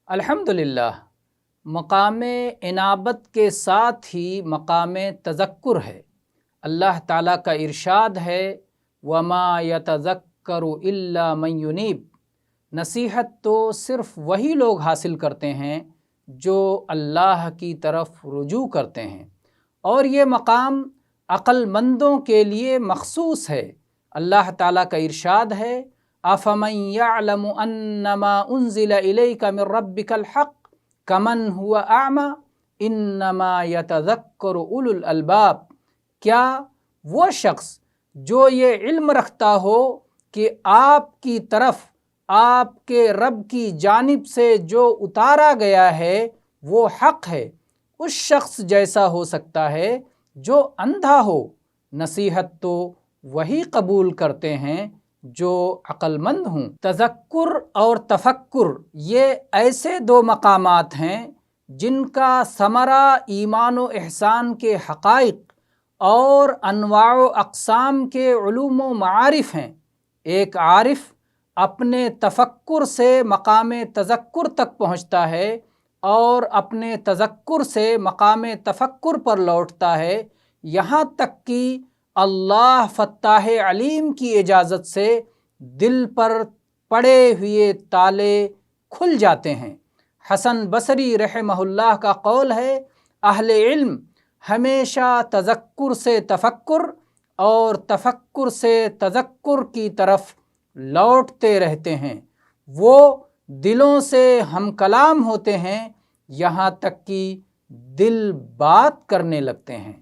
الحمدللہ، مقام انابت کے ساتھ ہی مقام تذکر ہے۔ اللہ تعالیٰ کا ارشاد ہے وَمَا يَتَذَكَّرُ إِلَّا مَن يُنِيبُ، نصیحت تو صرف وہی لوگ حاصل کرتے ہیں جو اللہ کی طرف رجوع کرتے ہیں، اور یہ مقام عقل مندوں کے لیے مخصوص ہے۔ اللہ تعالیٰ کا ارشاد ہے أَفَمَن يَعْلَمُ أَنَّمَا أُنزِلَ إِلَيْكَ مِن رَّبِّكَ الْحَقُّ كَمَنْ هُوَ أَعْمَى إِنَّمَا يَتَذَكَّرُ أُولُو الْأَلْبَابِ، کیا وہ شخص جو یہ علم رکھتا ہو کہ آپ کی طرف آپ کے رب کی جانب سے جو اتارا گیا ہے وہ حق ہے، اس شخص جیسا ہو سکتا ہے جو اندھا ہو؟ نصیحت تو وہی قبول کرتے ہیں جو عقل مند ہوں۔ تذکر اور تفکر یہ ایسے دو مقامات ہیں جن کا ثمرہ ایمان و احسان کے حقائق اور انواع و اقسام کے علوم و معارف ہیں۔ ایک عارف اپنے تفکر سے مقام تذکر تک پہنچتا ہے اور اپنے تذکر سے مقام تفکر پر لوٹتا ہے، یہاں تک کہ اللہ فتاح علیم کی اجازت سے دل پر پڑے ہوئے تالے کھل جاتے ہیں۔ حسن بصری رحمہ اللہ کا قول ہے اہل علم ہمیشہ تذکر سے تفکر اور تفکر سے تذکر کی طرف لوٹتے رہتے ہیں، وہ دلوں سے ہم کلام ہوتے ہیں یہاں تک کہ دل بات کرنے لگتے ہیں۔